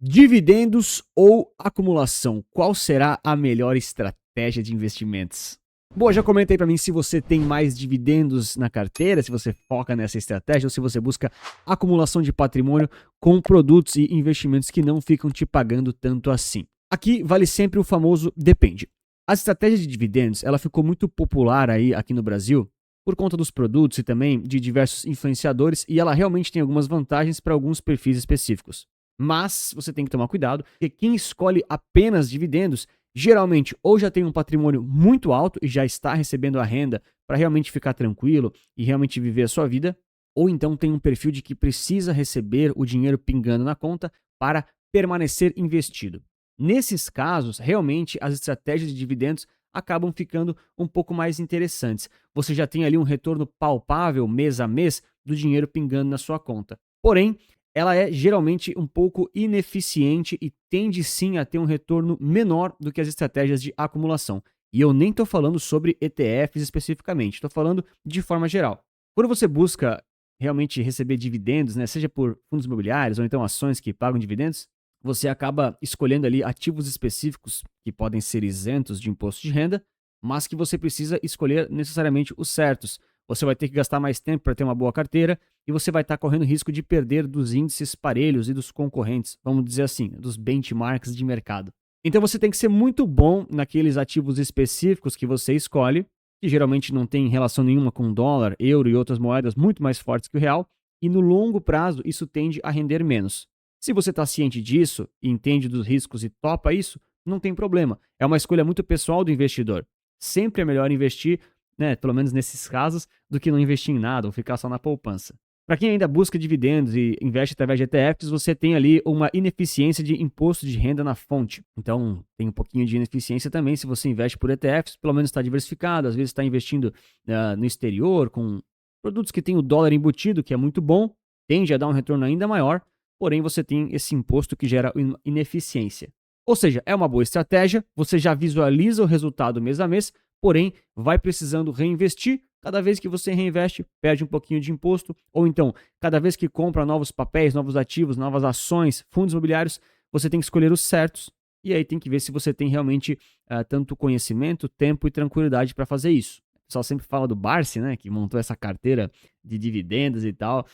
Dividendos ou acumulação? Qual será a melhor estratégia de investimentos? Boa, já comenta aí para mim se você tem mais dividendos na carteira, se você foca nessa estratégia ou se você busca acumulação de patrimônio com produtos e investimentos que não ficam te pagando tanto assim. Aqui vale sempre o famoso depende. A estratégia de dividendos, ela ficou muito popular aí aqui no Brasil por conta dos produtos e também de diversos influenciadores, e ela realmente tem algumas vantagens para alguns perfis específicos. Mas você tem que tomar cuidado, porque quem escolhe apenas dividendos, geralmente ou já tem um patrimônio muito alto e já está recebendo a renda para realmente ficar tranquilo e realmente viver a sua vida, ou então tem um perfil de que precisa receber o dinheiro pingando na conta para permanecer investido. Nesses casos, realmente as estratégias de dividendos acabam ficando um pouco mais interessantes. Você já tem ali um retorno palpável mês a mês do dinheiro pingando na sua conta. Porém, ela é geralmente um pouco ineficiente e tende sim a ter um retorno menor do que as estratégias de acumulação. E eu nem estou falando sobre ETFs especificamente, estou falando de forma geral. Quando você busca realmente receber dividendos, né, seja por fundos imobiliários ou então ações que pagam dividendos, você acaba escolhendo ali ativos específicos que podem ser isentos de imposto de renda, mas que você precisa escolher necessariamente os certos. Você vai ter que gastar mais tempo para ter uma boa carteira e você vai estar correndo risco de perder dos índices parelhos e dos concorrentes, vamos dizer assim, dos benchmarks de mercado. Então você tem que ser muito bom naqueles ativos específicos que você escolhe, que geralmente não tem relação nenhuma com dólar, euro e outras moedas muito mais fortes que o real, e no longo prazo isso tende a render menos. Se você está ciente disso, entende dos riscos e topa isso, não tem problema. É uma escolha muito pessoal do investidor. Sempre é melhor investir, né, pelo menos nesses casos, do que não investir em nada ou ficar só na poupança. Para quem ainda busca dividendos e investe através de ETFs, você tem ali uma ineficiência de imposto de renda na fonte. Então, tem um pouquinho de ineficiência também se você investe por ETFs, pelo menos está diversificado, às vezes está investindo no exterior, com produtos que têm o dólar embutido, que é muito bom, tende a dar um retorno ainda maior, porém você tem esse imposto que gera ineficiência. Ou seja, é uma boa estratégia, você já visualiza o resultado mês a mês, porém vai precisando reinvestir. Cada vez que você reinveste, perde um pouquinho de imposto, ou então, cada vez que compra novos papéis, novos ativos, novas ações, fundos imobiliários, você tem que escolher os certos, e aí tem que ver se você tem realmente tanto conhecimento, tempo e tranquilidade para fazer isso. O pessoal sempre fala do Barsi, né, que montou essa carteira de dividendos e tal.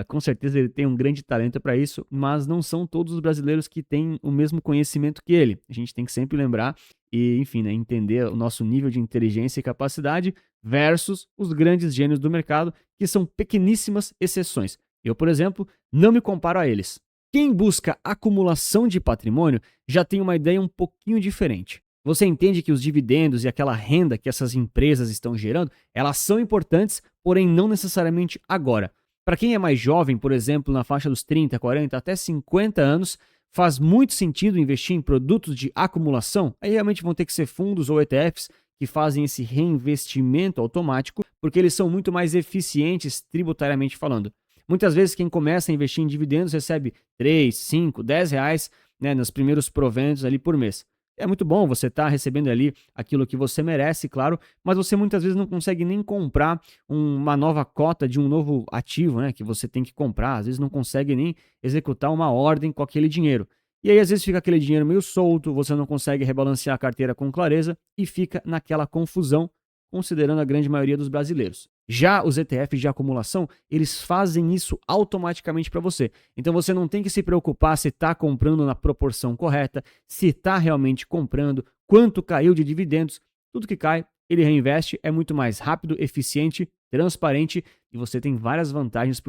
Com certeza ele tem um grande talento para isso, mas não são todos os brasileiros que têm o mesmo conhecimento que ele. A gente tem que sempre lembrar e, enfim, né, entender o nosso nível de inteligência e capacidade versus os grandes gênios do mercado, que são pequeníssimas exceções. Eu, por exemplo, não me comparo a eles. Quem busca acumulação de patrimônio já tem uma ideia um pouquinho diferente. Você entende que os dividendos e aquela renda que essas empresas estão gerando, elas são importantes, porém não necessariamente agora. Para quem é mais jovem, por exemplo, na faixa dos 30, 40 até 50 anos, faz muito sentido investir em produtos de acumulação. Aí realmente vão ter que ser fundos ou ETFs que fazem esse reinvestimento automático, porque eles são muito mais eficientes tributariamente falando. Muitas vezes quem começa a investir em dividendos recebe 3, 5, 10 reais, né, nos primeiros proventos ali por mês. É muito bom você estar recebendo ali aquilo que você merece, claro, mas você muitas vezes não consegue nem comprar uma nova cota de um novo ativo, né, que você tem que comprar. Às vezes não consegue nem executar uma ordem com aquele dinheiro. E aí às vezes fica aquele dinheiro meio solto, você não consegue rebalancear a carteira com clareza e fica naquela confusão, considerando a grande maioria dos brasileiros. Já os ETFs de acumulação, eles fazem isso automaticamente para você. Então você não tem que se preocupar se está comprando na proporção correta, se está realmente comprando, quanto caiu de dividendos. Tudo que cai, ele reinveste, é muito mais rápido, eficiente, transparente e você tem várias vantagens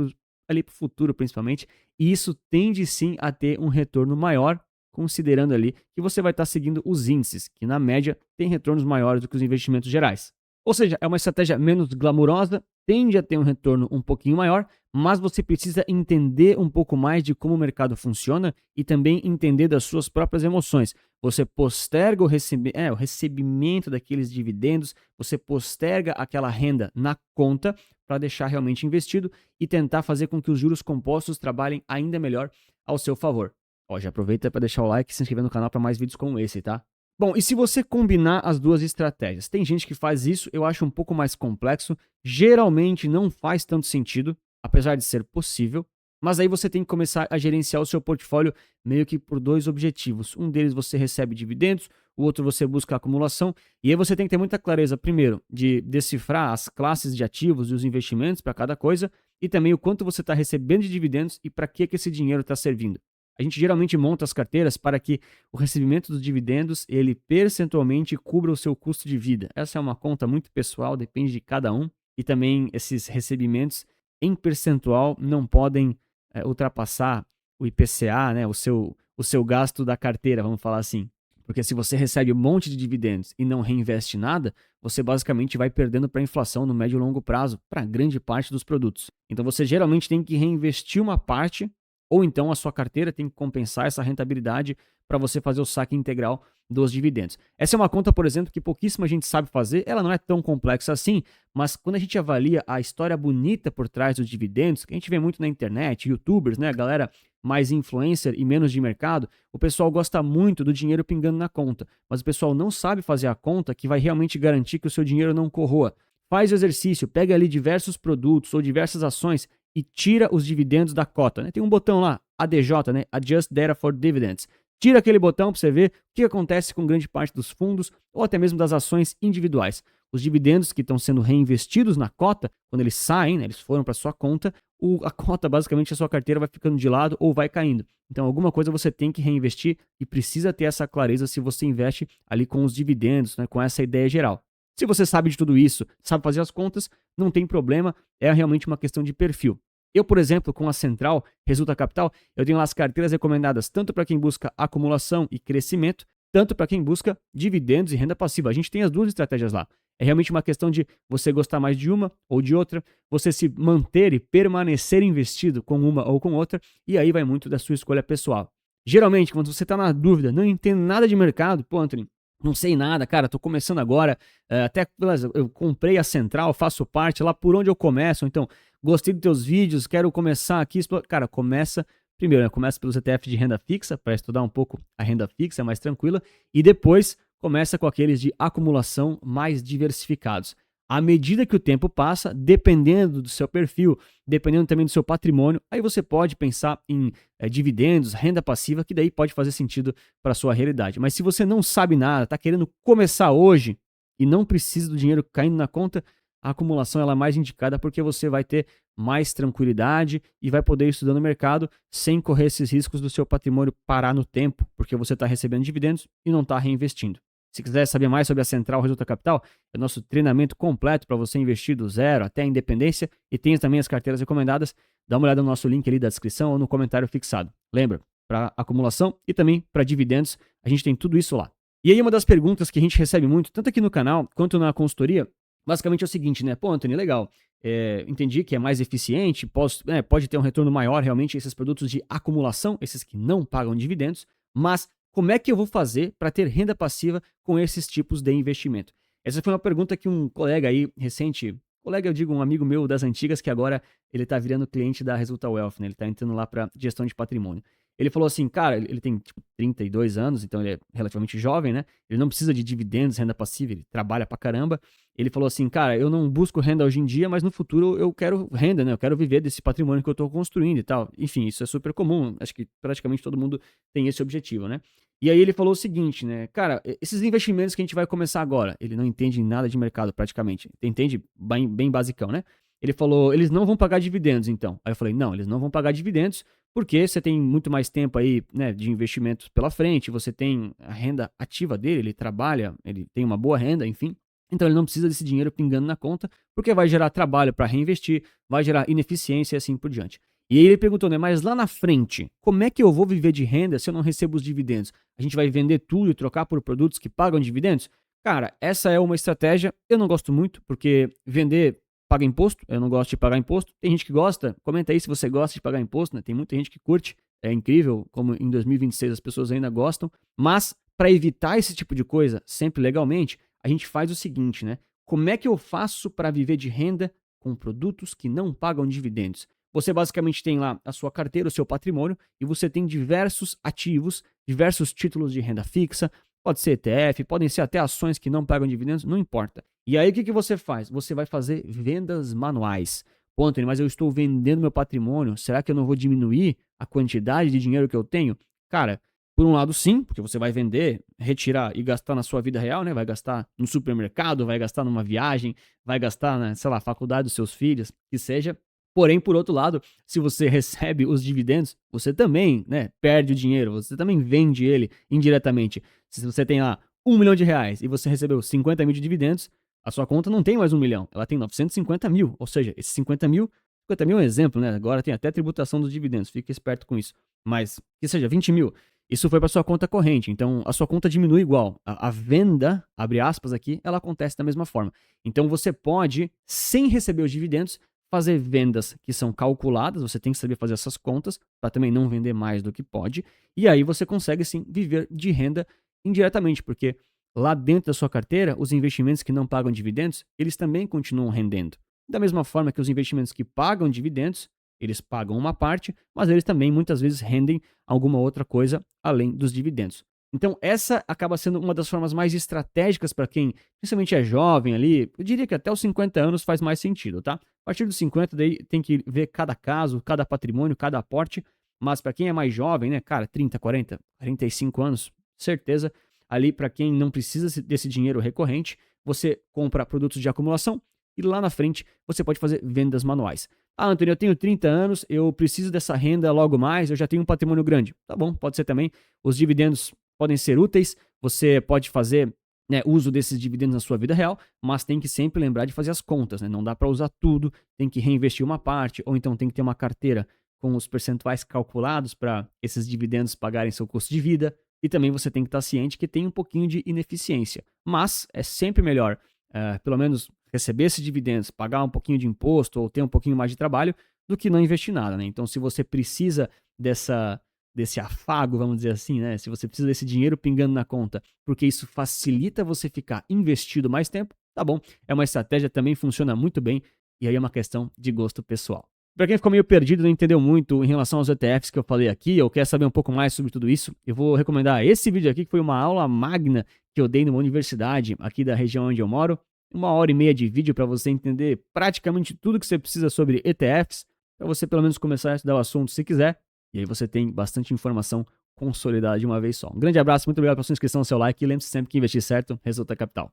ali para o futuro principalmente. E isso tende sim a ter um retorno maior, considerando ali que você vai estar seguindo os índices, que na média têm retornos maiores do que os investimentos gerais. Ou seja, é uma estratégia menos glamurosa, tende a ter um retorno um pouquinho maior, mas você precisa entender um pouco mais de como o mercado funciona e também entender das suas próprias emoções. Você posterga o recebimento daqueles dividendos, você posterga aquela renda na conta para deixar realmente investido e tentar fazer com que os juros compostos trabalhem ainda melhor ao seu favor. Ó, já aproveita para deixar o like e se inscrever no canal para mais vídeos como esse, tá? Bom, e se você combinar as duas estratégias? Tem gente que faz isso, eu acho um pouco mais complexo, geralmente não faz tanto sentido, apesar de ser possível, Mas aí você tem que começar a gerenciar o seu portfólio meio que por dois objetivos. Um deles você recebe dividendos, o outro você busca acumulação. E aí você tem que ter muita clareza, primeiro, de decifrar as classes de ativos e os investimentos para cada coisa, e também o quanto você está recebendo de dividendos e para que esse dinheiro está servindo. A gente geralmente monta as carteiras para que o recebimento dos dividendos, ele percentualmente cubra o seu custo de vida. Essa é uma conta muito pessoal, depende de cada um. E também esses recebimentos em percentual não podem ultrapassar o IPCA, né, o seu gasto da carteira, vamos falar assim. Porque se você recebe um monte de dividendos e não reinveste nada, você basicamente vai perdendo para a inflação no médio e longo prazo, para grande parte dos produtos. Então você geralmente tem que reinvestir uma parte, ou então a sua carteira tem que compensar essa rentabilidade para você fazer o saque integral dos dividendos. Essa é uma conta, por exemplo, que pouquíssima gente sabe fazer, ela não é tão complexa assim, mas quando a gente avalia a história bonita por trás dos dividendos, que a gente vê muito na internet, youtubers, né, a galera mais influencer e menos de mercado, o pessoal gosta muito do dinheiro pingando na conta, mas o pessoal não sabe fazer a conta que vai realmente garantir que o seu dinheiro não corroa. Faz o exercício, pega ali diversos produtos ou diversas ações e tira os dividendos da cota, né? Tem um botão lá, ADJ, né? Adjust Data for Dividends. Tira aquele botão para você ver o que acontece com grande parte dos fundos ou até mesmo das ações individuais. Os dividendos que estão sendo reinvestidos na cota, quando eles saem, né, eles foram para sua conta, a cota, basicamente, a sua carteira vai ficando de lado ou vai caindo. Então, alguma coisa você tem que reinvestir e precisa ter essa clareza se você investe ali com os dividendos, né, com essa ideia geral. Se você sabe de tudo isso, sabe fazer as contas, não tem problema, é realmente uma questão de perfil. Eu, por exemplo, com a Central Resulta Capital, eu tenho lá as carteiras recomendadas tanto para quem busca acumulação e crescimento, tanto para quem busca dividendos e renda passiva. A gente tem as duas estratégias lá. É realmente uma questão de você gostar mais de uma ou de outra, você se manter e permanecer investido com uma ou com outra, e aí vai muito da sua escolha pessoal. Geralmente, quando você está na dúvida, não entende nada de mercado, pô, Anthony, não sei nada, cara, tô começando agora, até eu comprei a Central, faço parte lá, por onde eu começo, então, gostei dos teus vídeos, quero começar aqui, cara, começa primeiro, né, começa pelos ETFs de renda fixa, para estudar um pouco a renda fixa, é mais tranquila, e depois começa com aqueles de acumulação mais diversificados. À medida que o tempo passa, dependendo do seu perfil, dependendo também do seu patrimônio, aí você pode pensar em dividendos, renda passiva, que daí pode fazer sentido para a sua realidade. Mas se você não sabe nada, está querendo começar hoje e não precisa do dinheiro caindo na conta, a acumulação ela é mais indicada porque você vai ter mais tranquilidade e vai poder estudar no mercado sem correr esses riscos do seu patrimônio parar no tempo, porque você está recebendo dividendos e não está reinvestindo. Se quiser saber mais sobre a Central Resulta Capital, é o nosso treinamento completo para você investir do zero até a independência e tem também as carteiras recomendadas. Dá uma olhada no nosso link ali da descrição ou no comentário fixado. Lembra, para acumulação e também para dividendos, a gente tem tudo isso lá. E aí uma das perguntas que a gente recebe muito, tanto aqui no canal quanto na consultoria, basicamente é o seguinte, né? Pô, Anthony, legal, entendi que é mais eficiente, pode ter um retorno maior realmente esses produtos de acumulação, esses que não pagam dividendos, mas como é que eu vou fazer para ter renda passiva com esses tipos de investimento? Essa foi uma pergunta que um colega aí recente, colega eu digo um amigo meu das antigas que agora ele está virando cliente da Resulta Wealth, né? Ele está entrando lá para gestão de patrimônio. Ele falou assim, cara, ele tem tipo 32 anos, então ele é relativamente jovem, né? Ele não precisa de dividendos, renda passiva, ele trabalha pra caramba. Ele falou assim, cara, eu não busco renda hoje em dia, mas no futuro eu quero renda, né? Eu quero viver desse patrimônio que eu tô construindo e tal. Enfim, isso é super comum, acho que praticamente todo mundo tem esse objetivo, né? E aí ele falou o seguinte, né? Cara, esses investimentos que a gente vai começar agora, ele não entende nada de mercado praticamente, entende bem basicão, né? Ele falou, eles não vão pagar dividendos então. Aí eu falei, não, eles não vão pagar dividendos, porque você tem muito mais tempo aí, né, de investimentos pela frente, você tem a renda ativa dele, ele trabalha, ele tem uma boa renda, enfim. Então ele não precisa desse dinheiro pingando na conta, porque vai gerar trabalho para reinvestir, vai gerar ineficiência e assim por diante. E aí ele perguntou, né, mas lá na frente, como é que eu vou viver de renda se eu não recebo os dividendos? A gente vai vender tudo e trocar por produtos que pagam dividendos? Cara, essa é uma estratégia, eu não gosto muito, porque vender paga imposto, eu não gosto de pagar imposto. Tem gente que gosta, comenta aí se você gosta de pagar imposto, né? Tem muita gente que curte, é incrível como em 2026 as pessoas ainda gostam, mas para evitar esse tipo de coisa, sempre legalmente, a gente faz o seguinte, né? Como é que eu faço para viver de renda com produtos que não pagam dividendos? Você basicamente tem lá a sua carteira, o seu patrimônio, e você tem diversos ativos, diversos títulos de renda fixa, pode ser ETF, podem ser até ações que não pagam dividendos, não importa. E aí o que você faz? Você vai fazer vendas manuais. Pô, Antônio, mas eu estou vendendo meu patrimônio, será que eu não vou diminuir a quantidade de dinheiro que eu tenho? Cara, por um lado sim, porque você vai vender, retirar e gastar na sua vida real, né? Vai gastar no supermercado, vai gastar numa viagem, vai gastar na, sei lá, faculdade dos seus filhos, que seja. Porém, por outro lado, se você recebe os dividendos, você também, né, perde o dinheiro, você também vende ele indiretamente. Se você tem lá R$ 1 milhão e você recebeu 50 mil de dividendos, a sua conta não tem mais 1 milhão, ela tem 950 mil. Ou seja, esses 50 mil é um exemplo, né? Agora tem até tributação dos dividendos, fique esperto com isso. Mas que seja 20 mil, isso foi para sua conta corrente, então a sua conta diminui igual. A venda, abre aspas aqui, ela acontece da mesma forma. Então você pode, sem receber os dividendos, fazer vendas que são calculadas, você tem que saber fazer essas contas para também não vender mais do que pode, e aí você consegue sim viver de renda indiretamente, porque lá dentro da sua carteira, os investimentos que não pagam dividendos, eles também continuam rendendo. Da mesma forma que os investimentos que pagam dividendos, eles pagam uma parte, mas eles também muitas vezes rendem alguma outra coisa além dos dividendos. Então, essa acaba sendo uma das formas mais estratégicas para quem, principalmente é jovem ali, eu diria que até os 50 anos faz mais sentido, tá? A partir dos 50, daí tem que ver cada caso, cada patrimônio, cada aporte, mas para quem é mais jovem, né, cara, 30, 40, 45 anos, certeza, ali para quem não precisa desse dinheiro recorrente, você compra produtos de acumulação e lá na frente você pode fazer vendas manuais. Ah, Antônio, eu tenho 30 anos, eu preciso dessa renda logo mais, eu já tenho um patrimônio grande. Tá bom, pode ser também. Os dividendos podem ser úteis, você pode fazer, né, uso desses dividendos na sua vida real, mas tem que sempre lembrar de fazer as contas, né? Não dá para usar tudo, tem que reinvestir uma parte, ou então tem que ter uma carteira com os percentuais calculados para esses dividendos pagarem seu custo de vida. E também você tem que estar ciente que tem um pouquinho de ineficiência. Mas é sempre melhor, pelo menos, receber esses dividendos, pagar um pouquinho de imposto ou ter um pouquinho mais de trabalho, do que não investir nada, né? Então, se você precisa desse afago, vamos dizer assim, né? Se você precisa desse dinheiro pingando na conta, porque isso facilita você ficar investido mais tempo, tá bom. É uma estratégia, também funciona muito bem, e aí é uma questão de gosto pessoal. Para quem ficou meio perdido, não entendeu muito em relação aos ETFs que eu falei aqui, ou quer saber um pouco mais sobre tudo isso, eu vou recomendar esse vídeo aqui, que foi uma aula magna que eu dei numa universidade aqui da região onde eu moro. 1 hora e meia de vídeo para você entender praticamente tudo que você precisa sobre ETFs, para você pelo menos começar a estudar o assunto se quiser, e aí você tem bastante informação consolidada de uma vez só. Um grande abraço, muito obrigado pela sua inscrição, seu like, e lembre-se sempre que investir certo resulta capital.